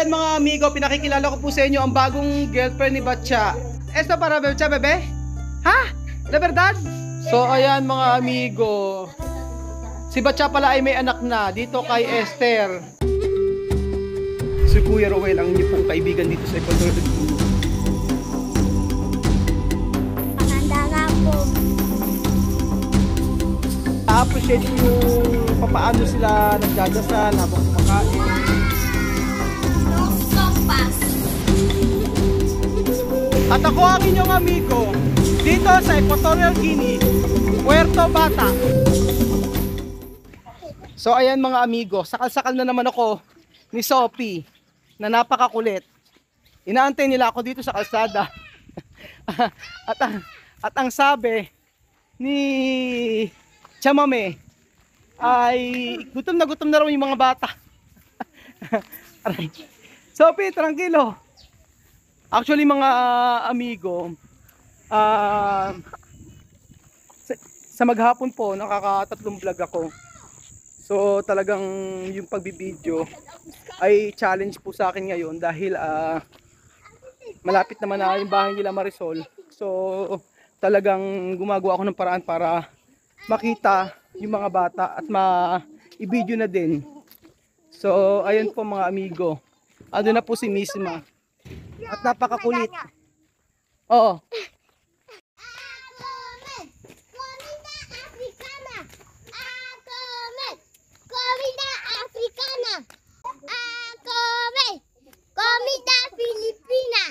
ayan mga amigo, pinakikilala ko po sa inyo ang bagong girlfriend ni Batcha. Esto para Batcha, bebe? Ha? De verdad? So ayan mga amigo, si Batcha pala ay may anak na dito kay Esther. Si Kuya Rowel ang inyong pong kaibigan dito sa Ecuador. Maganda nga po. Na-appreciate yung papaano sila nagdadasal habang kumakain. At ako ang inyong amigo dito sa Equatorial Guinea, Puerto Bata. So ayan mga amigo, sakal-sakal na naman ako ni Sophie na napakakulit. Inaantay nila ako dito sa kalsada. at ang sabi ni Chamame ay gutom na raw yung mga bata. Sophie, tranquilo. Actually mga amigo, sa maghapon po nakakatatlong vlog ako. So talagang yung pagbibideo ay challenge po sa akin ngayon dahil malapit naman na yung bahay nila Marisol. So talagang gumagawa ako ng paraan para makita yung mga bata at ma-i-video na din. So ayun po mga amigo, ano na po si Misma at napakakulit. Oo. Comida Filipina.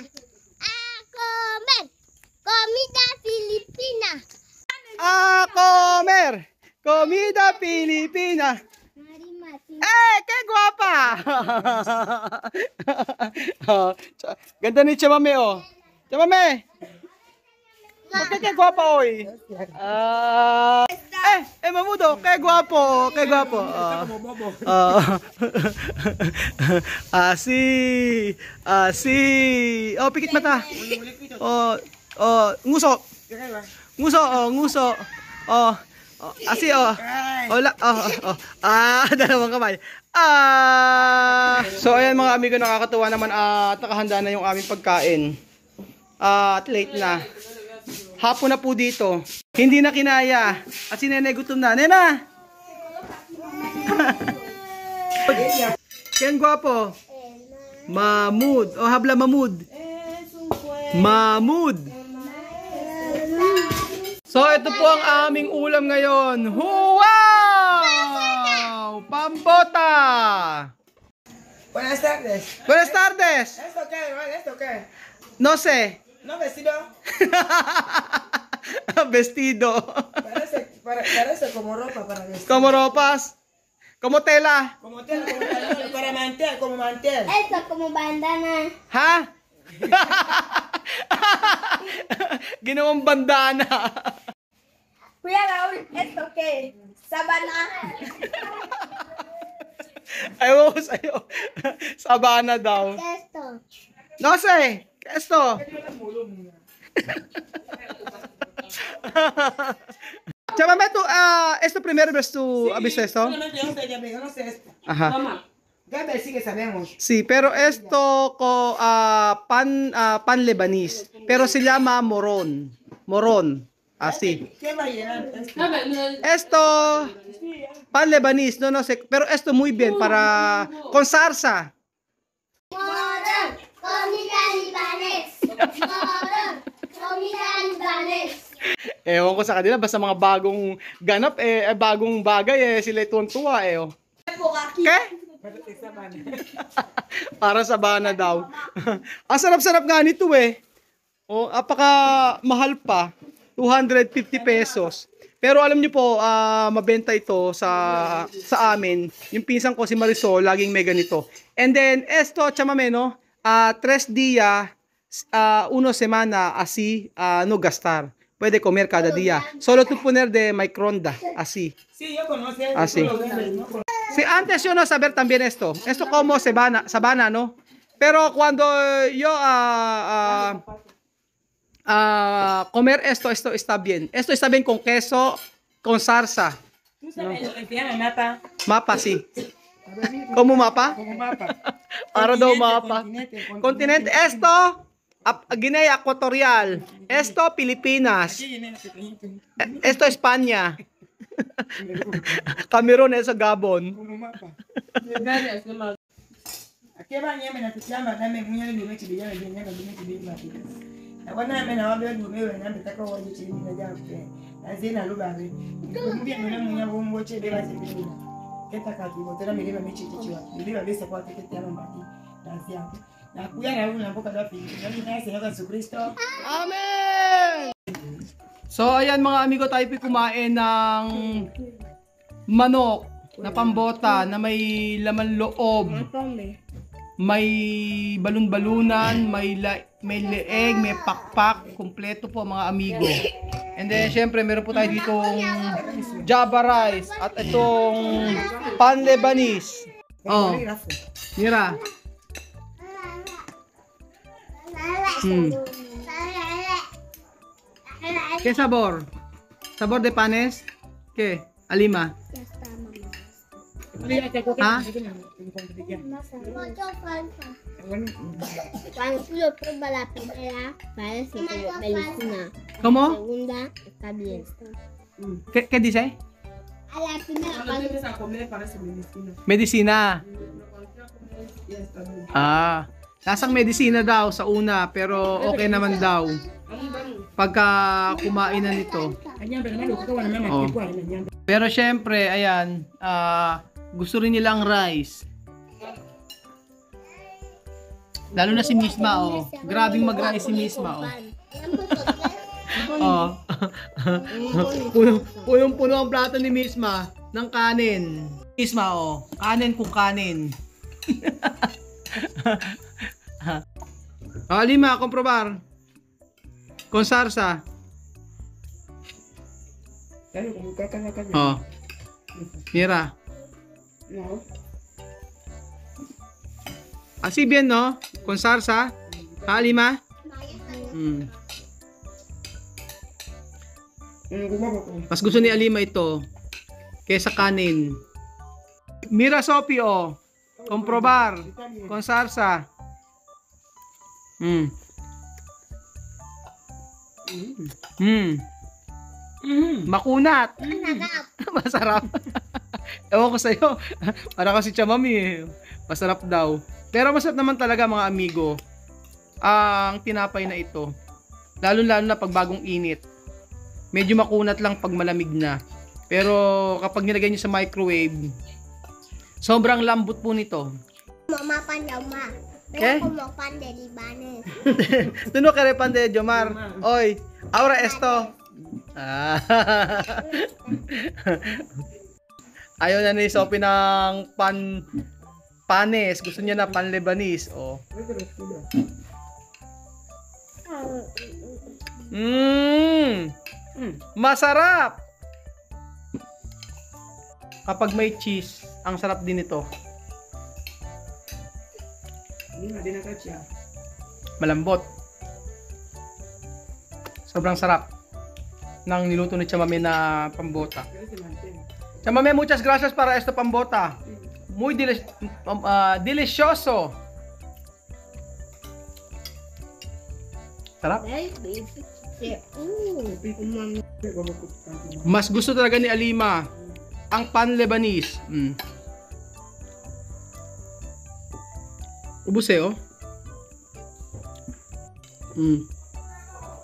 Comida Filipina. Comer. Comida Filipina. ¡Qué guapa! Ganda ni Chamame, oh. Chamame! ¿Qué guapa hoy? Mamudo, qué guapo, qué guapo. Así, así. Oh, pikit mata. Nguso. Nguso, nguso. Así, hola, dalawang kamay. So ayan mga amigo, nakakatuwa naman at nakahanda na yung aming pagkain. At late na. Hapon na po dito. Hindi na kinaya. At si Nene gutom na. Nena! Ken guwapo. Mahmud. O habla Mahmud. Mahmud. So ito po ang aming ulam ngayon. Wow! Pambota! Buenas tardes. Buenas tardes. ¿Esto qué, hermano? ¿Esto qué? No sé. ¿No vestido? Vestido. Parece como ropa para vestir. Como ropas. Como tela. Como tela, para mantel, como mantel. Esto como bandana. Ha? Ginawang bandana. Kuya Raul, ¿esto qué? Sabana. Ayaw ko sa'yo. Sabana daw. Esto. No sé. ¿Qué es esto? Chámame tú, ¿esto primero ves tú? ¿Has visto esto? No sé esto. Ajá. Gabe sí que sabemos. Sí, pero esto pan lebanés, pero se llama morón. Morón, así. ¿Qué va a llenar esto? Esto pan lebanés, no sé, pero esto muy bien para con salsa. Moron, comida libanés. Moron, comida libanés. Ewan ko sa kanila, basta mga bagong ganap, bagong bagay, sila tuwan-tuwa, oh. Ke? Para sa bana daw. Ang sarap-sarap nga nito, Oh, apaka mahal pa. 250 pesos. Pero alam niyo po, mabenta ito sa amin. Yung pinsan ko si Marisol, laging may ganito. And then, esto, chamame, no? 3 días, 1 semana, así, no gastar. Puede comer cada día. Solo tú poner de microondas, así. Sí, yo conozco. Así. Sí, antes yo no saber también esto. Esto como sabana, ¿no? Pero cuando yo comer esto está bien. Esto está bien con queso, con salsa. ¿Tú sabes lo que se llama mapa? Mapa, sí. Como mapa? Como mapa. Para daw mapa. Continente. Continente. Esto, Guinea Equatorial. Esto, Pilipinas. Aquí viene ese pequeñito. Esto, Espanya. Cameroon, eso, Gabon. Como mapa. Aquí va nyame na tukiamba dame munyane ni mechi bijana ni nyame ni mechi bijana. Na wana ame na wabe ndu mewe na mbetaka waje chini na jape. Na zina lubabe. Kumubia mwana munya bombo che beba zibina. Keta kati botera milima mechi chichiwa. Milima besa kwa tekete ya mbaki. Na zia. Na kuya na una mboka dapi. Nani na sa Yesu Kristo. Amen! So, ayan mga amigo, tayo po kumain ng manok na pambota na may laman loob. May balon-balunan, may leeg, may pakpak, kumpleto po mga amigo. And then syempre meron po tayo ditong Java rice at itong pan Lebanese. Oh, mira. ¿Qué sabor? ¿Sabor de panes? ¿Qué? Alima. ¿Ah? Cuando tú lo pruebas la primera, parece como medicina. ¿Cómo? La segunda está bien. ¿Qué dice? A la primera, cuando Medisina. Ah, lasang medisina daw sa una pero okay naman daw. Pagka kumain na nito. Oh. Pero syempre, ayan, gusto rin nilang rice. Lalo na si Misma, oh. Grabing mag-rice si Misma, oh. Oh. Punong-puno ang plato ni Misma ng kanin. Misma, oh. Kanin kung kanin. Lima, komprobar. Con salsa. Oh. Mira. Así bien, ¿no? Con salsa. Lima. Mas gusto ni Alima ito kaysa kanin. Mira, Sophie, oh. Comprobar. Con salsa. Makunat. Masarap. Ewan ko sa'yo. Para kasi chamami eh. Masarap daw. Pero masarap naman talaga mga amigo ang tinapay na ito. Lalo-lalo na pag bagong init. Medyo makunat lang pag malamig na. Pero kapag nilagay nyo sa microwave, sobrang lambot po nito. Mama pan daw ma. ¿Qué? Como pan de Libanes. Tú no quieres pan de Jomar. Hoy, ahora esto. Ah. Ayaw na ni Sophie ng panes. Gusto niya na pan Lebanese. Oh. Masarap. Kapag may cheese, ang sarap din ito. Malambot. Sobrang sarap ng niluto ni Chamame na pambota. Chamame, muchas gracias para esto pambota. Muy delicioso. Sarap. Mas gusto talaga ni Alima ang pan Lebanese. Ubus eh, oh.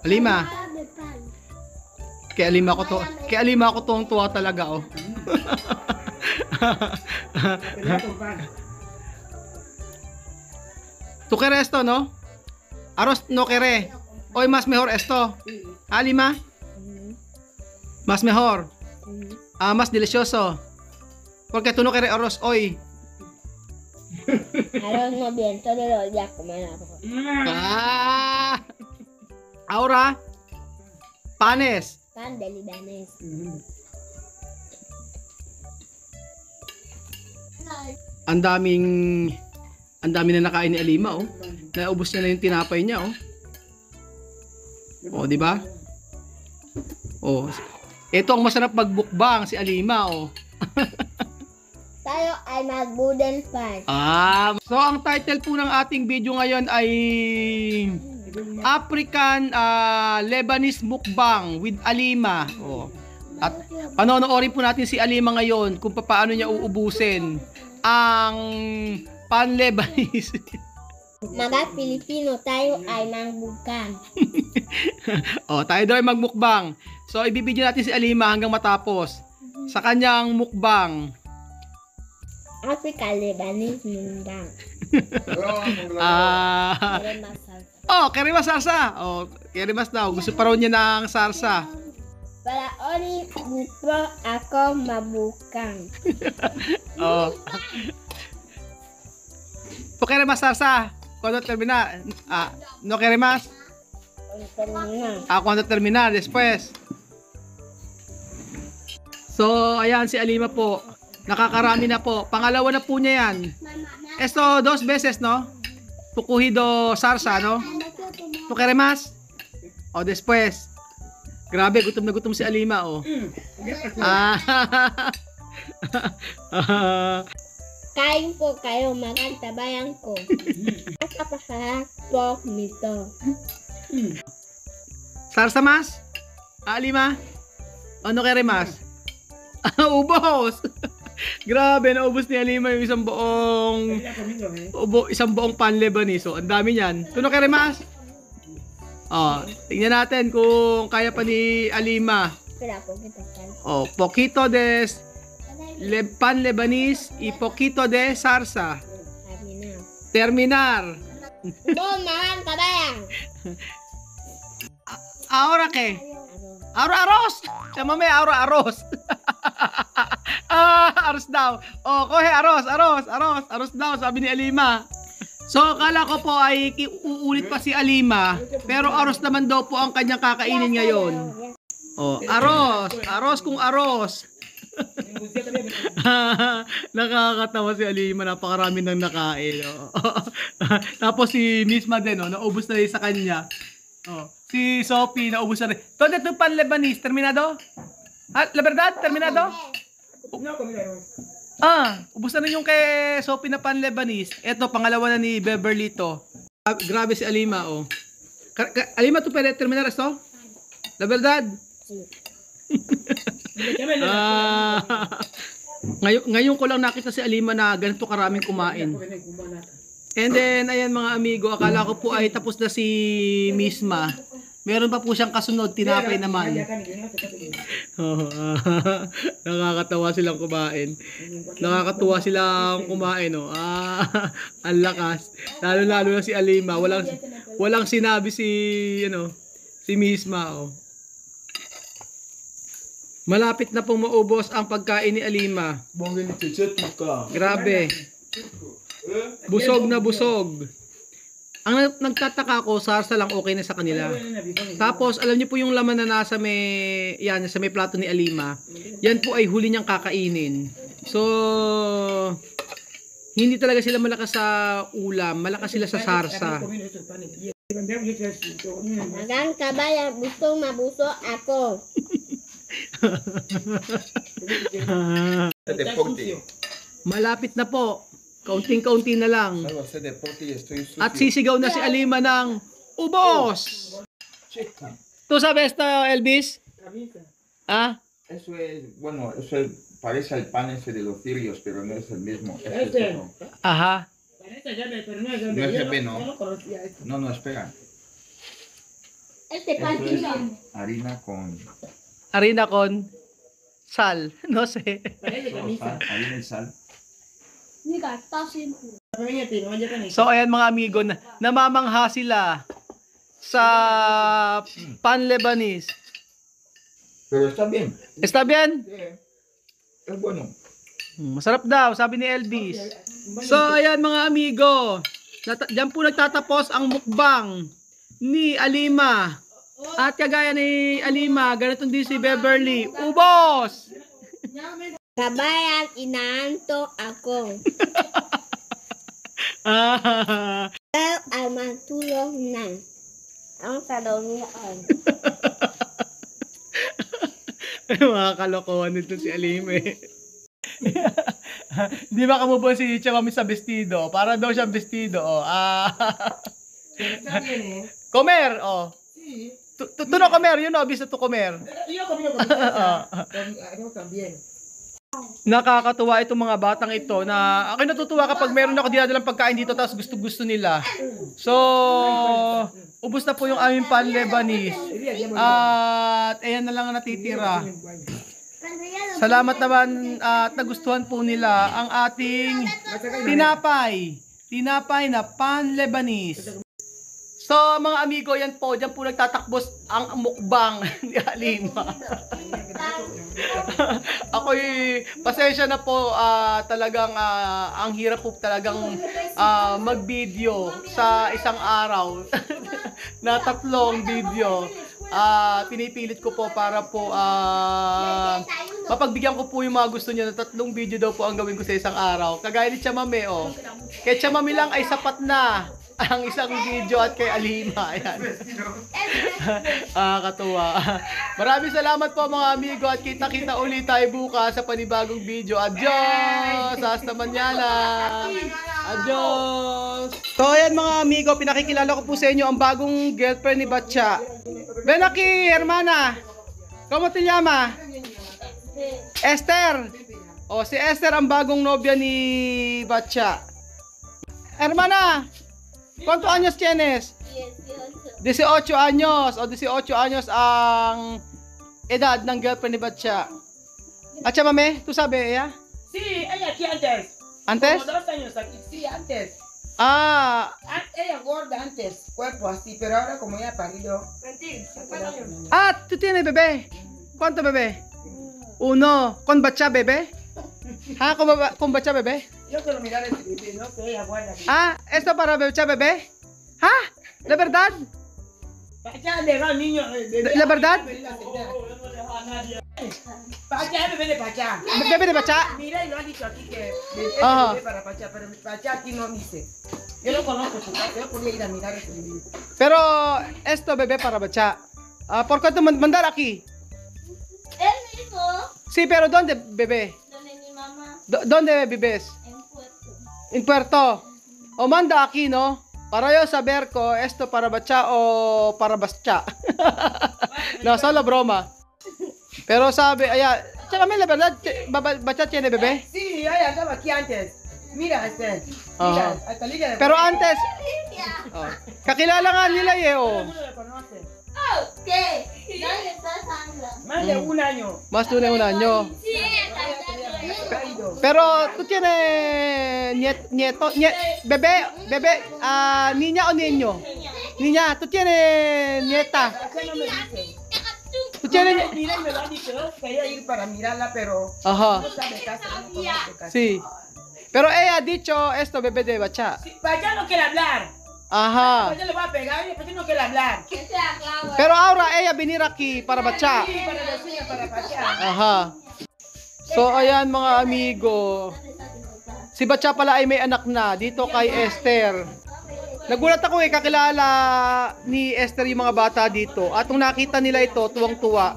Alima. Kay Alima ko tuwang-tuwa talaga, oh. ¿Tú quieres esto, no? Arroz no quiere. Hoy más mejor esto. Alima. Más mejor. Más delicioso. Porque tú no quieres arroz hoy. Arroz no bien, todos los días comer arroz. Ahora, panes. Pan de Libanes. Ang dami na nakain ni Alima, oh. Naubos niya na yung tinapay niya, oh. Oh, di ba? Oh. Ito ang masarap magbukbang si Alima, oh. tayo ay mag-boodle fight. So ang title po ng ating video ngayon ay African Lebanese Mukbang with Alima. At panonoorin po natin si Alima ngayon kung paano niya uubusin ang pan-Lebanese. Mga Pilipino, tayo ay mangbugkan. Tayo daw ay magmukbang. So ibibidyo natin si Alima hanggang matapos sa kanyang mukbang. Africa, Lebanese, mukbang. Kerimas sarsa. Kerimas daw. Gusto pa raw niya ng sarsa. Para oni gusto ako mabukang. Kerimas sarsa. Cuando termina, no queremos. Cuando termina, después. So, ayan si Alima po. Nakakarami na po. Pangalawa na po niya yan. Esto, 2 beses, no? Pukuhido sarsa, no? No queremos. Después. Grabe, gutom na gutom si Alima, Kain po kayo, magantabayan ko. Napakasarap po nito. Sarsa mas? Alima? Ano queremos? Ubos! Grabe, naubos ni Alima yung isang buong pan Lebanese. Ang dami niyan. Tuno queremos? Tingnan natin kung kaya pa ni Alima. Pero po kita kan. Poquito de pan Lebanese y poquito de salsa. Terminar. Magantabayan. Ahora qué? Ahora arroz. Llámame ahora arroz. Arroz daw. Kohe arroz daw, sabi ni Alima. So, akala ko po ay uulit pa si Alima, pero arroz naman daw po ang kanyang kakainin ngayon. Arroz kung arroz. Nakakatawa si Alima, napakarami nang nakain. Tapos si Misma din, naubos na rin sa kanya. Si Sophie, naubos na rin. Todo ito pan Lebanese, terminado? La verdad, terminado? Ubos na rin yung kay Sophie na pan Lebanese. Ito, pangalawa na ni Beverly to. Grabe si Alima, Alima, tu pwede terminar esto? La verdad? Ngayon ko lang nakita si Alima na ganito karaming kumain. And then, ayan mga amigo, akala ko po ay tapos na si Misma. Meron pa po siyang kasunod, tinapay naman. Nakakatawa silang kumain. Nakakatuwa silang kumain, ang lakas. Lalo-lalo na si Alima, walang sinabi si Misma, Malapit na pong maubos ang pagkain ni Alima. Grabe. Busog na busog. Ang nagtataka ko, sarsa lang okay na sa kanila. Tapos, alam niyo po yung laman na nasa sa may plato ni Alima. Yan po ay huli niyang kakainin. So, hindi talaga sila malakas sa ulam. Malakas sila sa sarsa. Magantabayan, gusto mabuso ako. Malapit na po. Kaunting-kaunti na lang. At sisigaw na si Alima ng ubos! ¿Tú sabes esto, Elvis? Eso es, bueno, eso parece al pan ese de los cirios, pero no es el mismo. Es otro. Ajá. No es el mismo. No, espera. Este pan Eso es harina con sal. No sé. solo sal, harina y sal. So ayan mga amigo, namamangha sila sa pan Lebanese. Pero está bien. Está bien? Es bueno. Masarap daw, sabi ni Elvis. So ayan mga amigo, diyan po nagtatapos ang mukbang ni Alima. At kagaya ni Alima, ganito din si Beverly. Ubos! Kabayan, inaantok ako. Pero ay matulog na. Ang salonian. Mga kalokohan nito si Alima. Hindi ba kamubon si Chamami sa vestido? Para daw siyang vestido, oh. Está bien, ¿eh? Comer, oh. Sí. Tú no comer, you know, bisa to comer. Yo comí con mi casa. Yo también. Nakakatuwa itong mga batang ito na ako natutuwa kapag meron ako dinadalang pagkain dito tapos gusto-gusto nila. So, ubos na po yung aming pan Lebanese. At ayan na lang ang natitira. Salamat naman at nagustuhan po nila ang ating tinapay. Tinapay na pan Lebanese. So mga amigo, yan po, dyan po nagtatakbos ang mukbang ni Halima. Ako'y, pasensya na po, talagang ang hirap po talagang mag-video sa isang araw na 3 video. Pinipilit ko po para po mapagbigyan ko po yung mga gusto niya na 3 video daw po ang gawin ko sa isang araw. Kagaya ni Chamame, oh. Kay Chamame lang ay sapat na ang isang video at kay Alima. Ayan. Katuwa. Maraming salamat po mga amigo at kita-kita ulit tayo bukas sa panibagong video. Adios! Hasta mañana! Adios! So ayan mga amigo, pinakikilala ko po sa inyo ang bagong girlfriend ni Batcha. Ven aquí, hermana! ¿Cómo te llama? Esther! O, si Esther ang bagong nobya ni Batcha. Hermana! ¿Cuántos años tienes? 18 años. O 18 años ang edad ng girlfriend ni Batcha. At siya, mame, ¿tú sabes ella? Sí, ella aquí antes. Antes? Como 2 años aquí. Sí, antes. Ella gorda antes, cuerpo así, pero ahora como ella parido. ¿Tú tienes bebé? ¿Cuánto bebé? 1. ¿Con Batcha bebé? ¿Con Batcha bebé? Yo quiero mirar ese bebé, no sé, ella guarda. ¿Esto para Batcha bebé? ¿De verdad? Pacha le va al niño. ¿La verdad? Pacha, bebé de Pacha. ¿Bebé de Batcha? Mira, y lo ha dicho aquí que es Ajá. bebé para Pacha, pero Pacha aquí no dice. Yo lo conozco, chica, yo podía ir a mirar ese bebé. Pero esto bebé para Batcha. ¿Por cuánto mandar aquí? Él mismo, Sí, pero ¿dónde bebé? donde mi mamá, ¿Dónde vives? en Puerto. En Puerto. O manda aquí, ¿no? Para yo saber ko esto para Batcha o para Batcha. No, solo broma. Pero sabi, ayan, Chamame, la verdad, Batcha tiene bebé. Sí, ella estaba aquí antes. Mira, este. Mira, hasta Liga de Pero antes, kakilala nga nila eh, Todo oh. el mundo la conoce. ¿Qué? ¿Dónde está Sandra? Más de 1 año. Más de un año. Sí, está Caído. Pero tú tienes nieto, bebé, niña o niño? Niña, tú tienes nieta. Pacha no me dice. Tú tienes... Mira, y me lo ha dicho. Quería ir para mirarla, pero Ajá, no sabe casa, no conoce casa. sí. Pero ella ha dicho esto, bebé de Batcha. Sí, Pacha no quiere hablar. Ajá. Pacha le va a pegar y Pacha no quiere hablar. Pero ahora ella venir aquí para Batcha. Sí, para decirle para Pacha. Aha. So ayan mga amigo. Si Batcha pala ay may anak na dito kay Esther. Nagulat ako kakilala ni Esther yung mga bata dito. At nung nakita nila ito, tuwang-tuwa.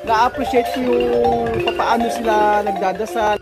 Na-appreciate ko yung paano sila nagdadasal.